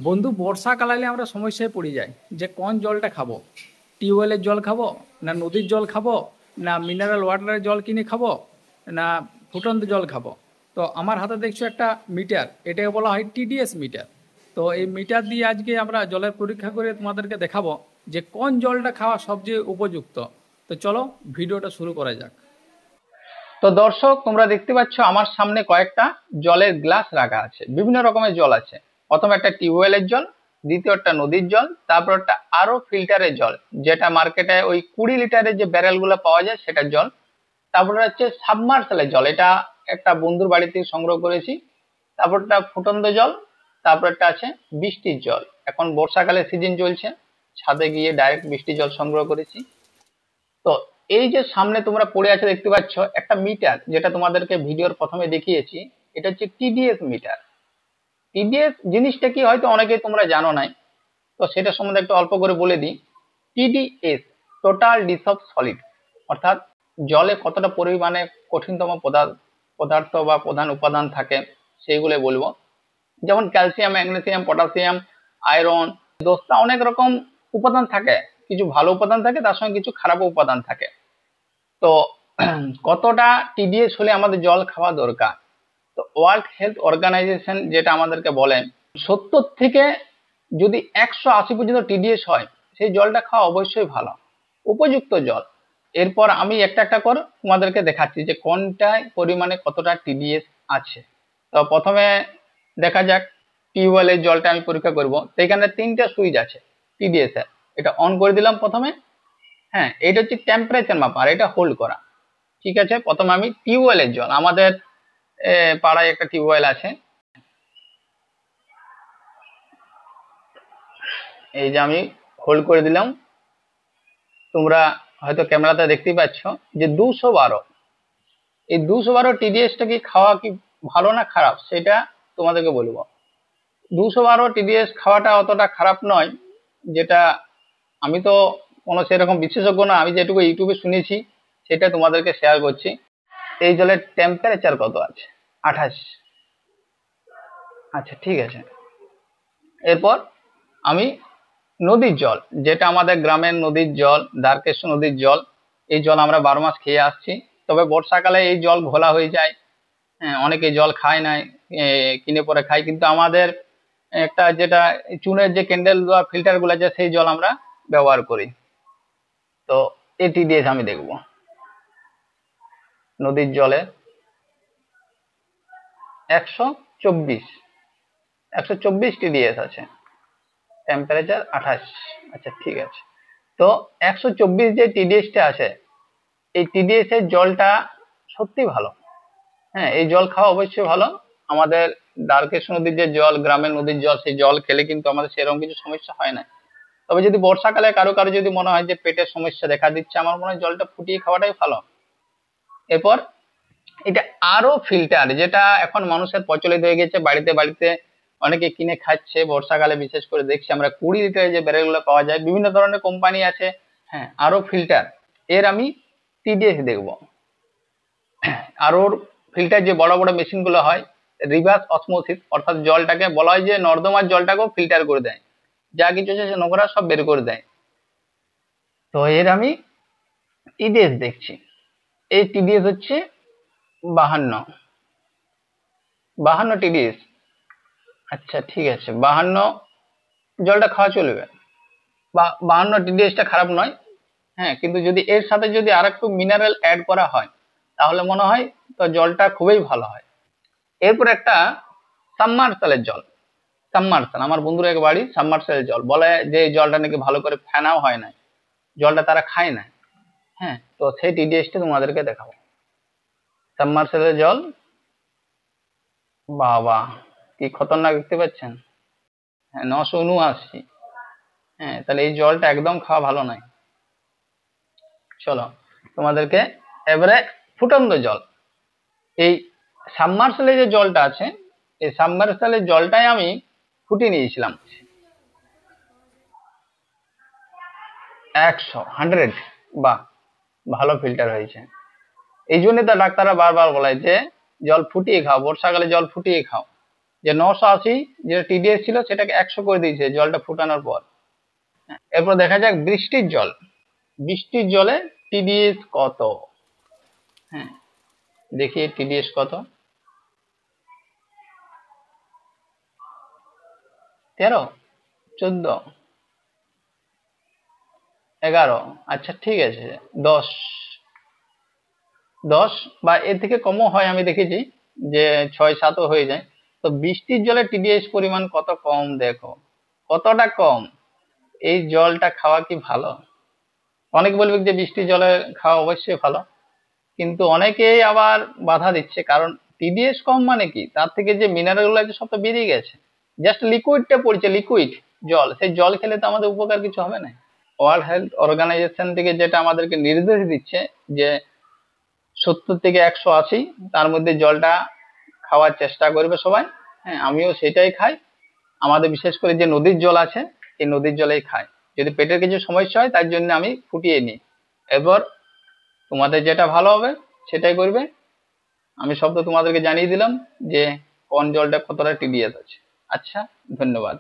বন্ধু বর্ষাকাল এলে আমরা সমস্যায় পড়ে যাই যে কোন জলটা খাবো। টিউবওয়েলের জল খাবো, না নদীর জল খাবো, না মিনারেল ওয়াটারের জল কিনে খাবো, না ফুটন্ত জল খাবো। তো আমার হাতে দেখছো একটা মিটার, এটাকে বলা হয় টিডিএস মিটার। তো এই মিটার দিয়ে আজকে আমরা জলের পরীক্ষা করে তোমাদেরকে দেখাবো যে কোন জলটা খাওয়া সবচেয়ে উপযুক্ত। তো চলো ভিডিওটা শুরু করা যাক। তো দর্শক, তোমরা দেখতে পাচ্ছ আমার সামনে কয়েকটা জলের গ্লাস রাখা আছে। বিভিন্ন রকমের জল আছে। প্রথম একটা টিউবওয়েলের জল, দ্বিতীয় একটা নদীর জল, তারপর একটা আরো ফিল্টারের জল, যেটা মার্কেটে ওই 20 লিটারের যে ব্যারেল গুলো পাওয়া যায় সেটার জল। তারপরে হচ্ছে সাবমার্সেলের জল, এটা একটা বন্ধুর বাড়ি থেকে সংগ্রহ করেছি। তারপরটা ফুটন্ত জল, তারপরটা আছে বৃষ্টির জল। এখন বর্ষাকালের সিজন চলছে, ছাদে গিয়ে ডাইরেক্ট বৃষ্টির জল সংগ্রহ করেছি। তো এই যে সামনে তোমরা পড়ে আছে দেখতে পাচ্ছ একটা মিটার, যেটা তোমাদেরকে ভিডিওর প্রথমে দেখিয়েছি। এটা হচ্ছে টিডিএস মিটার। টিডিএস জিনিসটা কি হয়তো অনেকেই তোমরা জানো নাই, তো সেটা সম্বন্ধে একটু অল্প করে বলে দিই। টিডিএস, টোটাল ডিসলভড সলিড, অর্থাৎ জলে কতটা পরিমাণে কঠিনতম পদার্থ বা প্রধান উপাদান থাকে সেইগুলো বলবো। যেমন ক্যালসিয়াম, ম্যাগনেসিয়াম, পটাশিয়াম, আয়রন, দোস্তা, অনেক রকম উপাদান থাকে। কিছু ভালো উপাদান থাকে, তার সঙ্গে কিছু খারাপ উপাদান থাকে। তো কতটা টিডিএস হলে আমাদের জল খাওয়া দরকার? তো ওয়ার্ল্ড হেলথ অর্গানাইজেশন যেটা আমাদেরকে বলেন, 70 থেকে যদি 180 পর্যন্ত টিডিএস হয় সেই জলটা খাওয়া অবশ্যই ভালো, উপযুক্ত জল। এরপর আমি একটা একটা করে তোমাদেরকে দেখাচ্ছি যে কোনটায় পরিমাণে কতটা টিডিএস আছে। তো প্রথমে দেখা যাক টিউবওয়েলের জলটা আমি পরীক্ষা করব। তো এখানে 3টা সুইচ আছে টিডিএস এর। এটা অন করে দিলাম প্রথমে। হ্যাঁ, এটা হচ্ছে টেম্পারেচার মাপা আর এটা হোল্ড করা। ঠিক আছে, প্রথমে আমি টিউবওয়েলের জল, আমাদের পাড়ায় একটা টিউবওয়েল আছে, এই যে আমি হোল্ড করে দিলাম। তোমরা হয়তো ক্যামেরাতে দেখতেই পাচ্ছ যে 212। এই 212 টিডিএসটা কি খাওয়া কি ভালো না খারাপ সেটা তোমাদেরকে বলবো। 212 টিডিএস খাওয়াটা অতটা খারাপ নয়। যেটা আমি তো কোনো সেরকম বিশেষজ্ঞ না, আমি যেটুকু ইউটিউবে শুনেছি সেটা তোমাদেরকে শেয়ার করছি। এই জলের টেম্পারেচার কত আছে? 28। আচ্ছা, ঠিক আছে। এরপর আমি নদীর জল, যেটা আমাদের গ্রামের নদীর জল, দ্বারকেশ্বর নদীর জল। এই জল আমরা 12 মাস খেয়ে আসছি। তবে বর্ষাকালে এই জল ঘোলা হয়ে যায়। হ্যাঁ, অনেকে জল খায় না, কিনে পরে খায়। কিন্তু আমাদের একটা যেটা চুনের যে ক্যান্ডেল বা ফিল্টার গুলো আছে সেই জল আমরা ব্যবহার করি। তো এটি দিয়ে আমি দেখব নদীর জলে 124 124 টিডিএস আছে, টেম্পারেচার 28। আচ্ছা, ঠিক আছে। তো 124 যে টিডিএসটা আছে, এই টিডিএস এর জলটা সত্যি ভালো। হ্যাঁ, এই জল খাওয়া অবশ্যই ভালো। আমাদের দ্বারকেশ্বর নদীর যে জল, গ্রামের নদীর জল, সেই জল খেলে কিন্তু আমাদের সেরকম কিছু সমস্যা হয় না। তবে যদি বর্ষাকালে কারো কারো যদি মনে হয় যে পেটের সমস্যা দেখা দিচ্ছে, আমার মনে হয় জলটা ফুটিয়ে খাওয়াটাই ভালো। এরপর এটা আরো ফিল্টার, যেটা এখন মানুষের প্রচলিত হয়ে গেছে, বাড়িতে বাড়িতে অনেকে কিনে খাচ্ছে। বর্ষাকালে বিশেষ করে দেখছি আমরা 20 লিটারের যে ব্যারেল গুলো পাওয়া যায়, বিভিন্ন ধরনের কোম্পানি আছে। হ্যাঁ, আরো ফিল্টার, এর আমি টিডিএস দেখবো। আর ওর ফিল্টার যে বড় বড় মেশিন গুলো হয়, রিভার্স অসমোসিস, অর্থাৎ জলটাকে বলা হয় যে নর্দমার জলটাকেও ফিল্টার করে দেয়, যা কিছু আছে সে নোংরা সব বের করে দেয়। তো এর আমি টিডিএস দেখছি। এই টিডিএস হচ্ছে 52 52 টিডিএস। আচ্ছা, ঠিক আছে, 52 জলটা খাওয়া চলবে বা 52 টিডিএসটা খারাপ নয়। হ্যাঁ, কিন্তু যদি এর সাথে যদি আর একটু মিনারেল অ্যাড করা হয় তাহলে মনে হয় তো জলটা খুবই ভালো হয়। এরপর একটা সাবমার্সেলের জল। সাবমার্সেল, আমার বন্ধুর এক বাড়ি, সাবমার্সেলের জল বলে যে এই জলটা নাকি ভালো করে ফেনাও হয় না, জলটা তারা খায় না। হ্যাঁ, তো সেই টিডিএসটা তোমাদেরকে দেখাবো। সাবমার্সেলের জল, বাবা কি খতরনাক দেখতে পাচ্ছেন। হ্যাঁ, 979। হ্যাঁ, তাহলে এই জলটা একদম খাওয়া ভালো নয়। চলো তোমাদেরকে এবারে ফুটন্ত জল, এই সাবমার্সেলের যে জলটা আছে, এই সাবমার্সেলের জলটাই আমি ফুটিয়ে নিয়েছিলাম 100। বাহ, ভালো ফিল্টার হয়েছে। এই জন্য তো ডাক্তাররা বারবার বলে যে জল ফুটিয়ে খাও, বর্ষাকালে জল ফুটিয়ে খাও। যে 980 যেটা টিডিএস ছিল সেটাকে 100 করে দিয়েছে জলটা ফুটানোর পর। এরপর দেখা যাক বৃষ্টির জল। বৃষ্টির জলে টিডিএস কত? হ্যাঁ, দেখি টিডিএস কত। 13, 14, 11, আচ্ছা ঠিক আছে 10, 10 বা এর থেকে কমও হয়, আমি দেখেছি যে 6-7ও হয়ে যায়। তো বৃষ্টির জলে টিডিএস পরিমাণ কত কম দেখো, কতটা কম। এই জলটা খাওয়া কি ভালো? অনেক বলবে যে বৃষ্টির জলে খাওয়া অবশ্যই ভালো, কিন্তু অনেকেই আবার বাধা দিচ্ছে, কারণ টিডিএস কম মানে কি, তার থেকে যে মিনারেল গুলো আছে সব তো বেরিয়ে গেছে, জাস্ট লিকুইডটা পড়ছে, লিকুইড জল। সেই জল খেলে তো আমাদের উপকার কিছু হবে না। ওয়ার্ল্ড হেলথ অর্গানাইজেশন থেকে যেটা আমাদেরকে নির্দেশ দিচ্ছে যে 70 থেকে 180 তার মধ্যে জলটা খাওয়ার চেষ্টা করবে সবাই। হ্যাঁ, আমিও সেটাই খাই। আমাদের বিশেষ করে যে নদীর জল আছে এই নদীর জলেই খাই। যদি পেটের কিছু সমস্যা হয় তার জন্য আমি ফুটিয়ে নিই। এরপর তোমাদের যেটা ভালো হবে সেটাই করবে। আমি সব তো তোমাদেরকে জানিয়ে দিলাম যে কোন জলটা কতটা টিডিএস আছে। আচ্ছা, ধন্যবাদ।